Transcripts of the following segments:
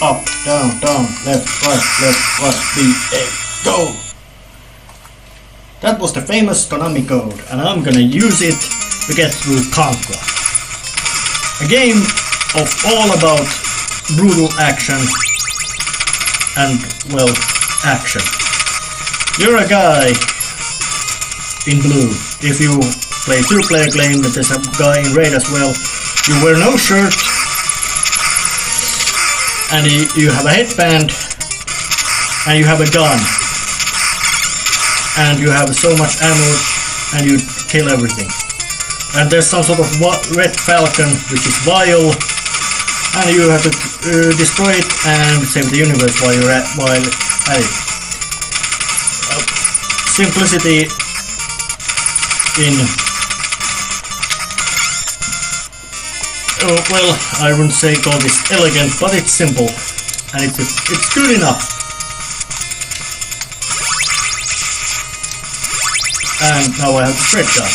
up, down, down, left, right, B, A, go! That was the famous Konami code, and I'm gonna use it to get through Contra. A game of all about brutal action and, well, action. You're a guy in blue. If you play two-player game, but there's a guy in red as well. You wear no shirt, and you have a headband, and you have a gun, and you have so much ammo, and you kill everything. And there's some sort of red falcon, which is vile, and you have to destroy it and save the universe while you're at it. Simplicity in... well, I wouldn't say call this elegant, but it's simple, and it's good enough. And now I have the spread gun.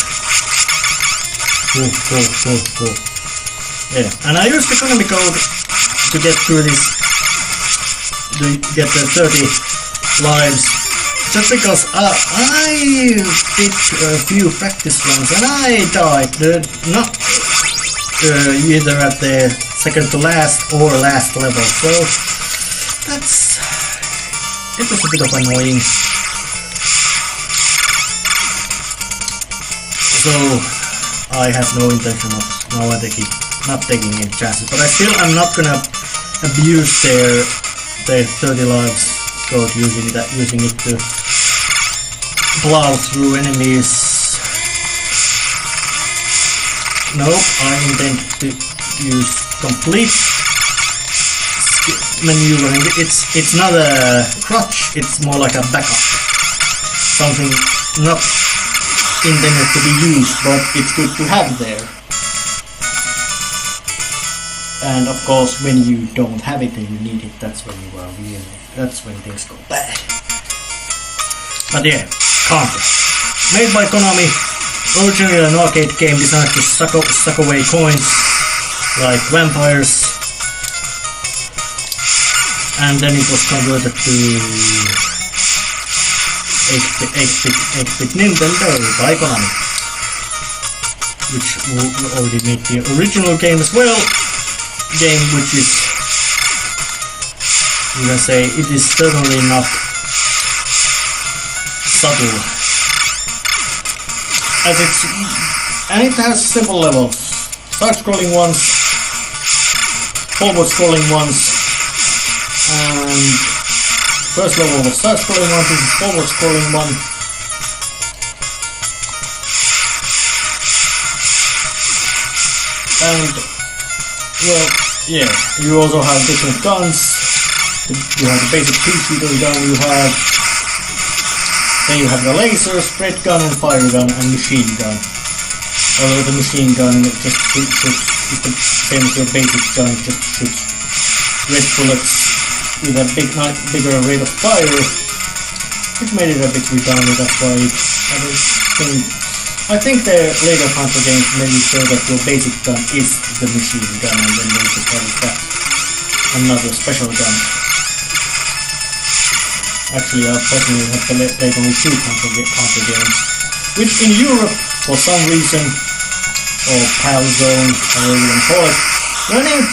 Yeah, and I used the Konami code to get through this, to get the 30 lives, just because I did a few practice runs and I died, not either at the second to last or last level, so it was a bit of annoying. So I have no intention of now not taking any chances, but I'm not gonna abuse their 30 lives code using it to plow through enemies. Nope, I intend to use complete maneuvering. It's not a crutch, it's more like a backup. Something not intended to be used, but it's good to have there. And of course, when you don't have it and you need it, that's when things go bad. But yeah, Contra. Made by Konami, originally an arcade game designed to suck away coins like vampires, and then it was converted to 8-bit Nintendo by Konami, which already made the original game as well. Game which is, you can say, it is certainly not subtle, and it has simple levels: side-scrolling ones, forward-scrolling ones, and first level was side-scrolling one, this is forward-scrolling one. And well, yeah, you also have different guns. You have the basic two-shooter gun, then you have the laser, spread gun, and fire gun, and machine gun. Although the machine gun just shoots is the same as your basic gun, just shoots red bullets with a bigger rate of fire, which made it a bit redundant. That's why I think the later Contra games made it so that your basic gun is the machine gun, and then they just have another special gun. Actually, I personally have played only 2 Contra games, which in Europe, for some reason, or PAL Zone, however you want to call it, they're named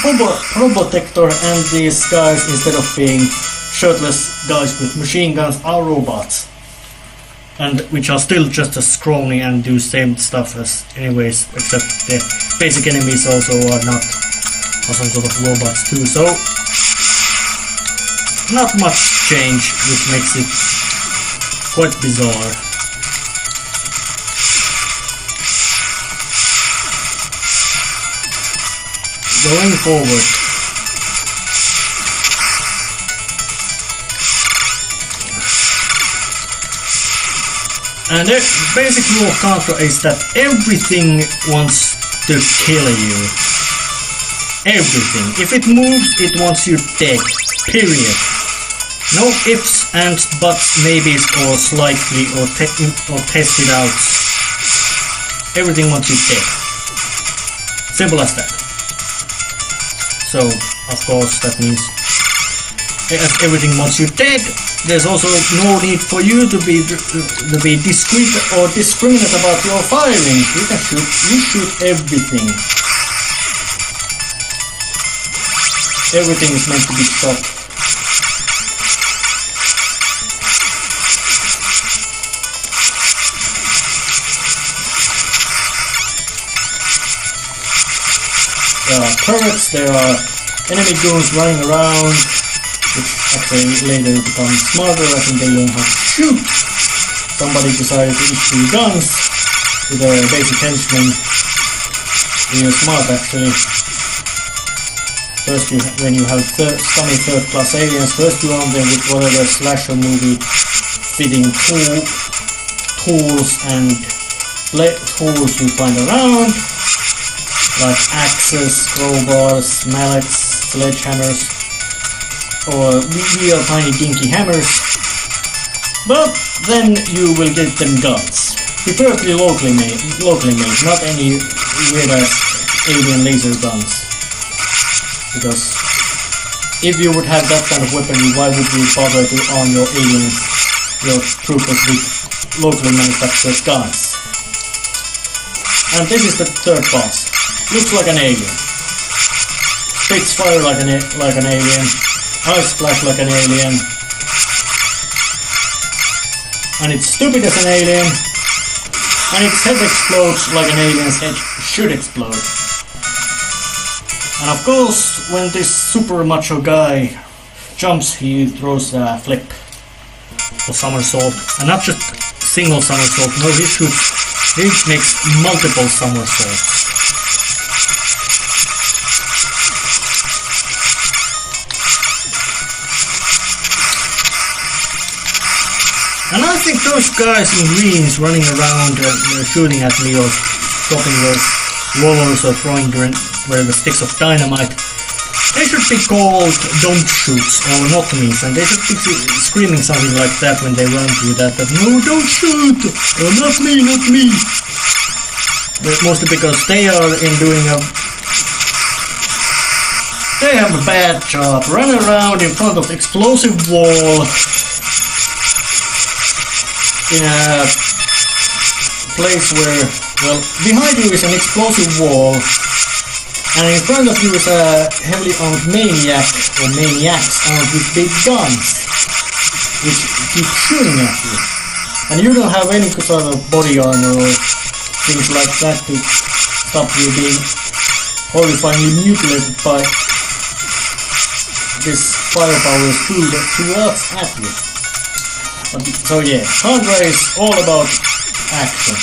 Probotector, and these guys, instead of being shirtless guys with machine guns, are robots. And which are still just as scrawny and do same stuff as anyways, except the basic enemies also are some sort of robots too, so not much change, which makes it quite bizarre. Going forward, and the basic rule of Contra is that everything wants to kill you. Everything. If it moves, it wants you dead. Period. No ifs, ands, buts, maybes, or slightly, or test it out. Everything wants you dead. Simple as that. So, of course, that means as everything once you're dead. There's also no need for you to be discreet or discriminate about your firing. You shoot everything. Everything is meant to be shot. There are turrets, there are enemy goons running around, which actually later become smarter. I think they learn how to shoot. Somebody decided to issue guns to their basic henchmen. They are smart actually. First, when you have stunning third-class aliens, first you arm them with whatever slasher movie fitting tools and tools you find around, like axes, crowbars, mallets, sledgehammers, or real tiny dinky hammers. But then you will get them guns, preferably locally made, not any weird-ass alien laser guns. Because if you would have that kind of weaponry, why would you bother to arm your aliens, your troopers with locally manufactured guns? And this is the third boss. Looks like an alien. Spits fire like an alien. Eyes flash like an alien. And it's stupid as an alien. And its head explodes like an alien's head should explode. And of course, when this super macho guy jumps, he throws a flip, a somersault, and not just single somersault. No, he makes multiple somersaults. And I think those guys in greens running around shooting at me or dropping those rollers or throwing the sticks of dynamite, they should be called don't shoots or not me's, and they should be screaming something like that when they run through that no, don't shoot, or not me. Mostly because they are they have a bad job, run around in front of explosive wall in a place where, well, behind you is an explosive wall, and in front of you is a heavily armed maniac or maniacs armed with big guns, which keep shooting at you. And you don't have any sort of body armor or things like that to stop you being horrifyingly mutilated by this firepower towards at you. So yeah, Contra is all about action.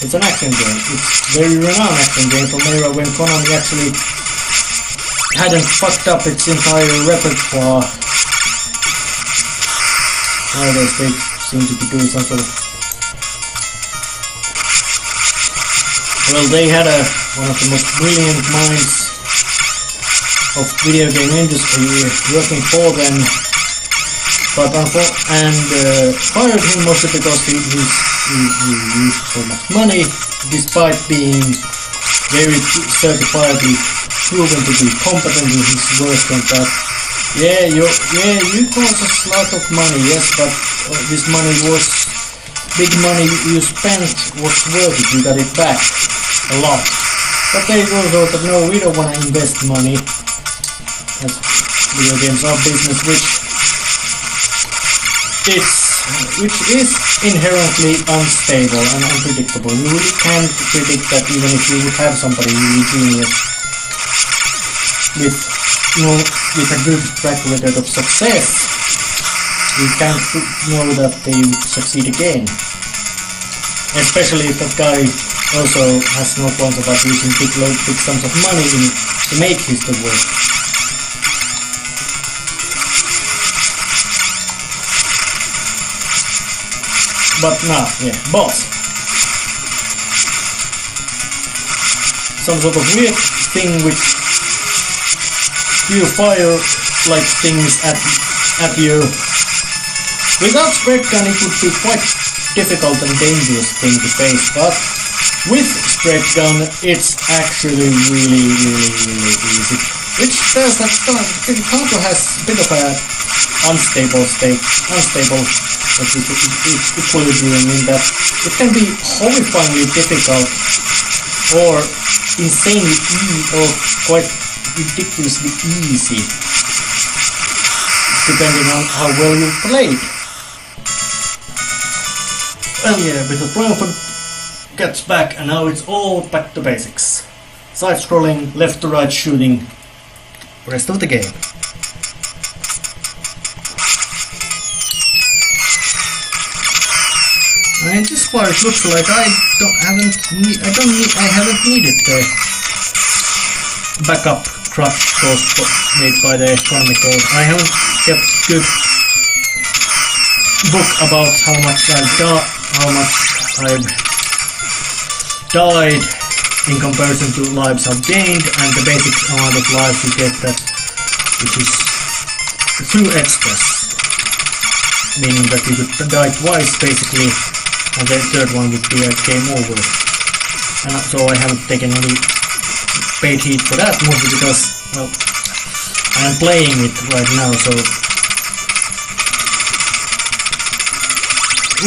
It's an action game. It's a very renowned action game from era when Konami actually hadn't fucked up its entire repertoire. Nowadays they seem to be doing some sort of... Well, they had one of the most brilliant minds of video game industry working for them, but fired him mostly because he used so much money, despite being very certifiably proven to be competent in his work and that. You cost us a lot of money, yes, but this money big money you spent was worth it, you got it back a lot. But they also thought that no, we don't want to invest money, as video games are business, which is inherently unstable and unpredictable. You really can't predict that, even if you would have somebody really genius with a good track record of success. You can't know that they would succeed again. Especially if that guy also has no qualms about using big sums of money to make his the work. But now, yeah, boss. Some sort of weird thing which you fire like things at you. Without spread gun it would be quite difficult and dangerous thing to face, but with spread gun it's actually really easy. which says that Contra has a bit of a unstable equilibrium in that it can be horrifyingly difficult or insanely or quite ridiculously easy, depending on how well you played. Well, yeah, because Triumphant gets back, and now it's all back to basics. Side-scrolling, left to right shooting, rest of the game. And this part it looks like I haven't needed the backup crush course made by the Konami code. I haven't kept good book about how much I've died in comparison to lives I've gained, and the basic amount of lives you get, that which is 2 extras, meaning that you could die twice basically, and the third one would be a game over. And so I haven't taken any paid heat for that, mostly because, well, I am playing it right now, so...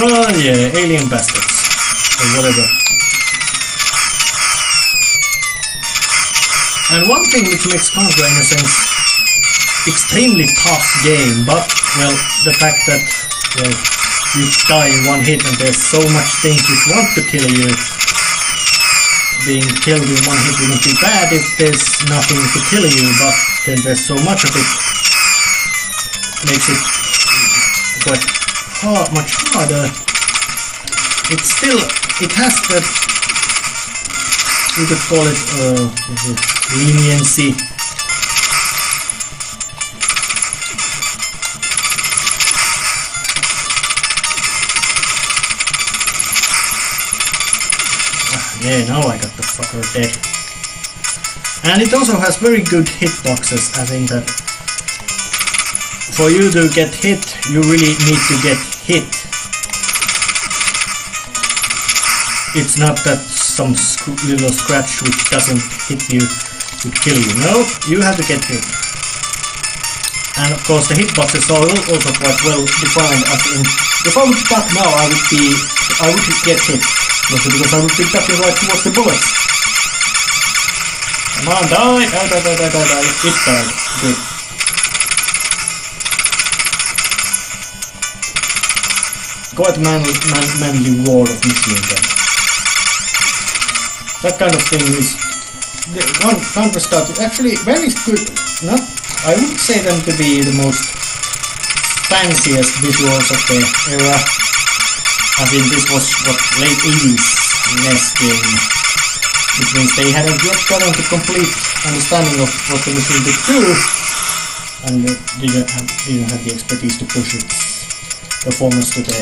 Well, yeah, alien bastards, or whatever. And one thing which makes Contra, in a sense, extremely tough game, but, well, the fact that, well, you die in one hit and there's so much things which want to kill you. Being killed in one hit wouldn't be bad if there's nothing to kill you, but then there's so much of it, makes it quite much harder. It's still, it has that, you could call it leniency. Yeah, now I got the fucker dead. And it also has very good hitboxes, as in that for you to get hit, you really need to get hit. It's not that some little scratch which doesn't hit you would kill you. No, you have to get hit. And of course the hitboxes are also quite well defined. As in, if I would duck now, I would get hit. Mostly because I would be ducking right towards the bullets. Come on, die! Die. It died. Good. Quite manly war of machine gun. That kind of thing is... Contra started actually very good. Not, I wouldn't say them to be the most fanciest visuals of the era. I think this was what, late 80s NES game, which means they hadn't yet gotten to complete understanding of what the machine could do, and didn't have the expertise to push its performance to the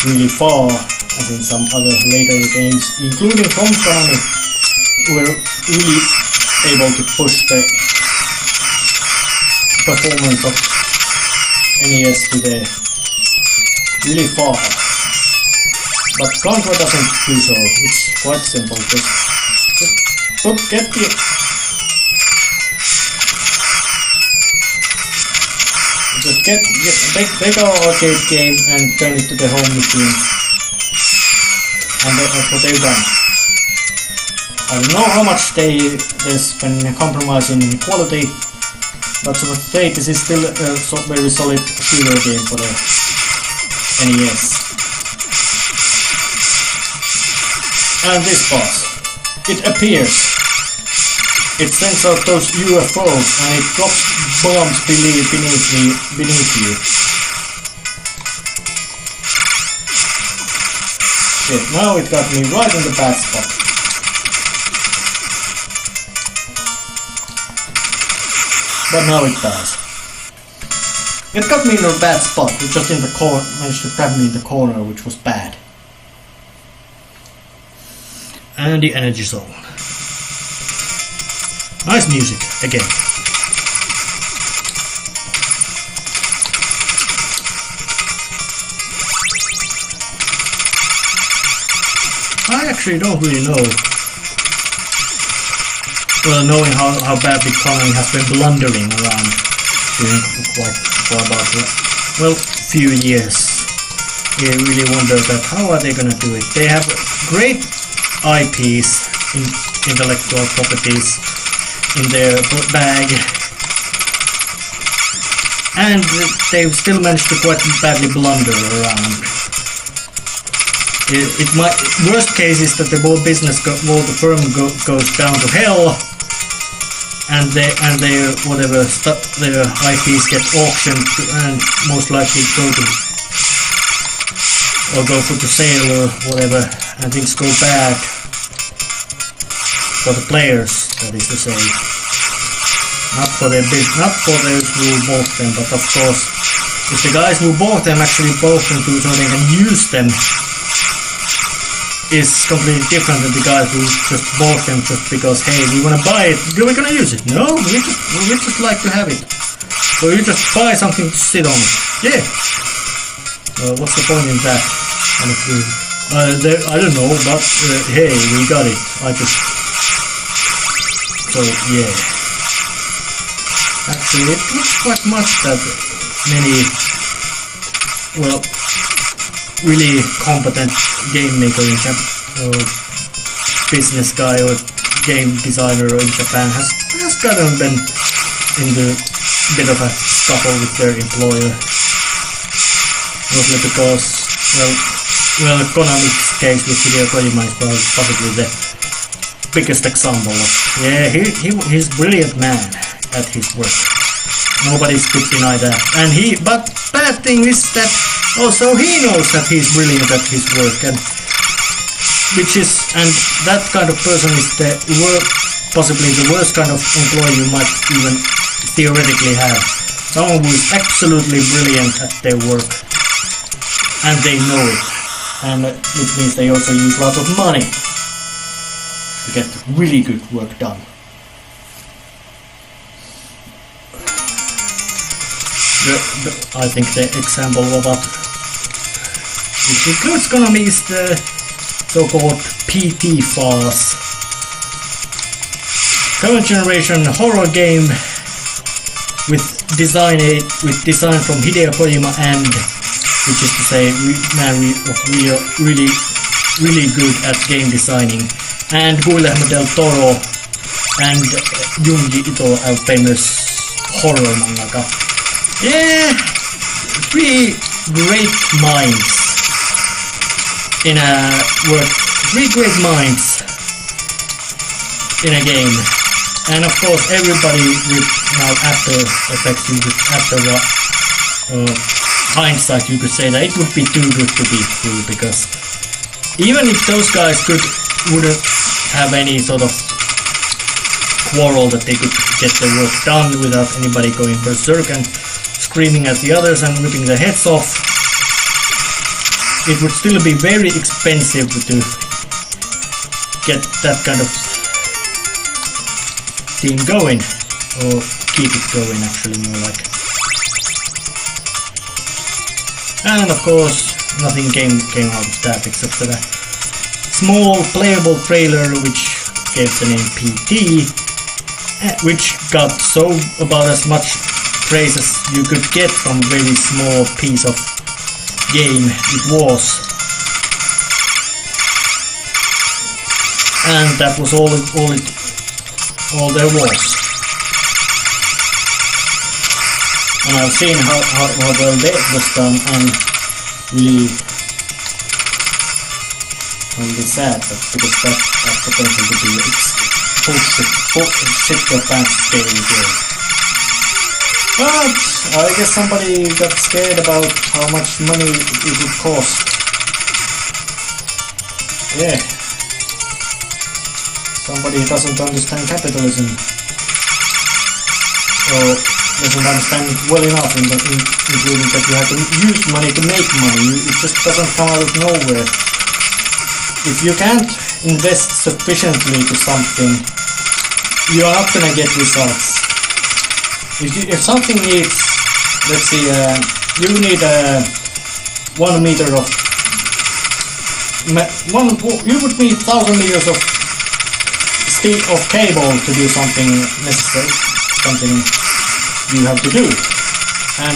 really far, as in some other later games, including from Konami, were really able to push the performance of NES to the really far. But Contra doesn't do so. It's quite simple. Just get the... Just take our arcade game and turn it to the home machine. And that's what they've done. I don't know how much they've been compromising in quality, but to say this is still a very solid shooter game for the NES. And this boss, it appears, it sends out those UFOs and it drops bombs beneath you. Shit, now it got me right in the bad spot. But now it does. It got me in a bad spot, it just in the corner, managed to grab me in the corner, which was bad. And the energy zone. Nice music, again. I actually don't really know well, knowing how badly Konami has been blundering around during for about, well, few years. You really wonder that how are they gonna do it? They have great IPs, intellectual properties, in their bag, and they've still managed to quite badly blunder around. It might, worst case is that the whole business, the firm goes down to hell, and their whatever their IPs get auctioned and most likely go for the sale or whatever, and things go bad for the players, that is to say. Not for those who bought them, but of course, if the guys who bought them actually bought them so they can use them, is completely different than the guys who just bought them just because, hey, we want to buy it, we're gonna use it. No, we just like to have it. So you just buy something to sit on it. Yeah. What's the point in that? I don't know, but hey, we got it. So yeah. Actually, it looks quite much that many, well, really competent game maker or business guy or game designer in Japan has gotten been into a bit of a scuffle with their employer. Mostly because, well, Konami's case with Hideo Kojima is possibly the biggest example of, yeah, he's a brilliant man at his work. Nobody could deny that. But bad thing is that also he knows that he's brilliant at his work, and that kind of person is possibly the worst kind of employee you might even theoretically have. Someone who is absolutely brilliant at their work, and they know it, and it means they also use lots of money to get really good work done. I think the example of what which includes Konami is the so-called PT Files, current generation horror game with design from Hideo Kojima, and which is to say, really good at game designing, and Guillermo del Toro and Junji Ito, a famous horror mangaka. Yeah, three great minds in a game, and of course everybody with now After Effects, after hindsight, you could say that it would be too good to be true, because even if those guys wouldn't have any sort of quarrel that they could get the work done without anybody going berserk and screaming at the others and ripping their heads off, it would still be very expensive to get that kind of team going, or keep it going, actually, more like. And of course, nothing came out of that except for a small playable trailer which gave the name PT, which got about as much praise as you could get from a very small piece of game it was. And that was all there was. And I've seen how well that was done, and really sad, because that has potential to be shit your pants scary game. But I guess somebody got scared about how much money it would cost. Yeah. Somebody doesn't understand capitalism, or doesn't understand it well enough, including that you have to use money to make money. It just doesn't come out of nowhere. If you can't invest sufficiently to something, you are not gonna get results. If something needs, let's see, you need 1 meter of, you would need 1,000 meters of speed of cable to do something necessary, something you have to do.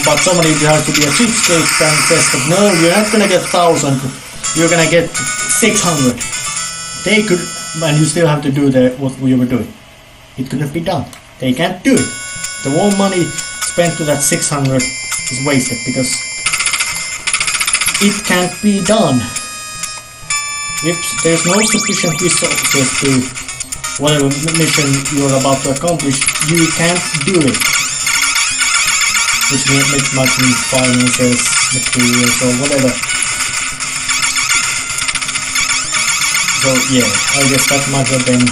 But somebody has to be a cheapskate and says that no, you're not gonna get 1,000, you're gonna get 600. They could, and you still have to do what we were doing. It couldn't be done. They can't do it. The whole money spent to that 600 is wasted because it can't be done. If there's no sufficient resources to whatever mission you're about to accomplish, you can't do it. Which might mean finances, materials, or whatever. So yeah, I guess that might have been.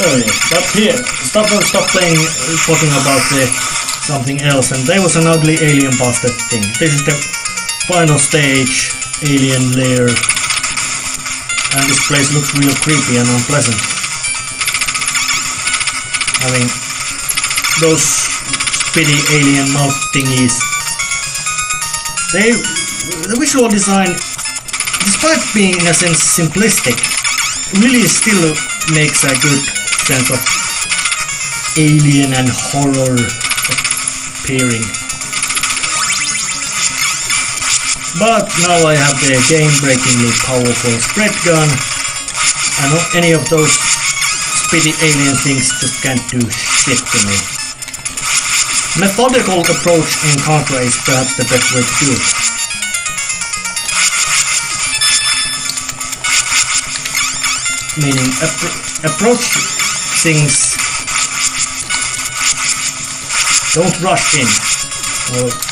Oh yeah, but here, stop playing, talking about something else, and there was an ugly alien bastard thing. This is the final stage, alien lair, and this place looks real creepy and unpleasant. Having those spitty alien mouth thingies. The visual design, despite being in a sense simplistic, really still makes a good sense of alien and horror appearing. But now I have the game-breakingly powerful spread gun, and any of those spitty alien things just can't do shit to me. Methodical approach in Contra is perhaps the best way to do it. Meaning approach things, don't rush in,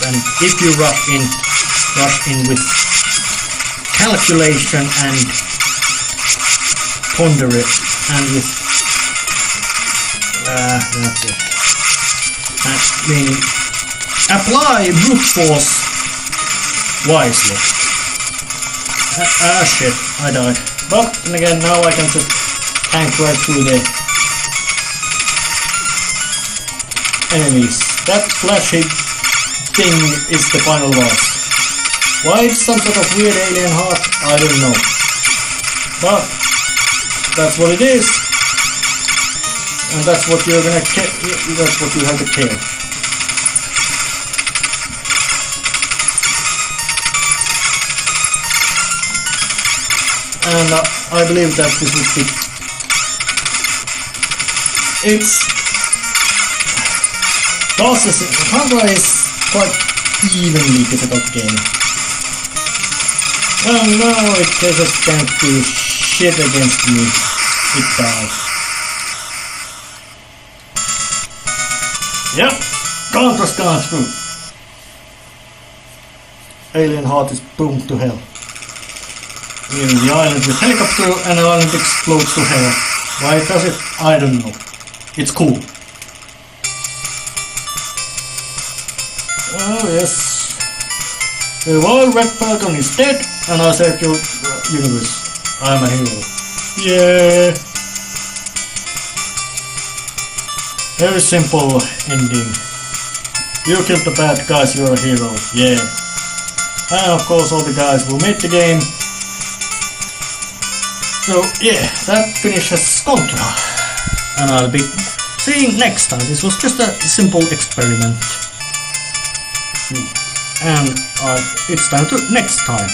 and if you rush in with calculation and ponder it, and with that's it. Meaning apply brute force wisely. Shit, I died. But then again, now I can just tank right through the enemies. That flashy thing is the final boss. Why it's some sort of weird alien heart, I don't know. But that's what it is. And that's what you're gonna that's what you have to kill. And I believe that this is the... It's... Processing... Contra is quite evenly difficult game. Well, no, it just can't do shit against me. It does. Yep, Contra's gone through. Alien heart is boomed to hell. We're in the island with helicopter and the island explodes to hell. Why does it? I don't know. It's cool. Oh yes. The Royal Red Falcon is dead and I saved your universe. I'm a hero. Yeah. Very simple ending. You killed the bad guys, you're a hero. Yeah. And of course all the guys who made the game. So yeah, that finishes Contra. And I'll be seeing next time. This was just a simple experiment. And it's time to next time.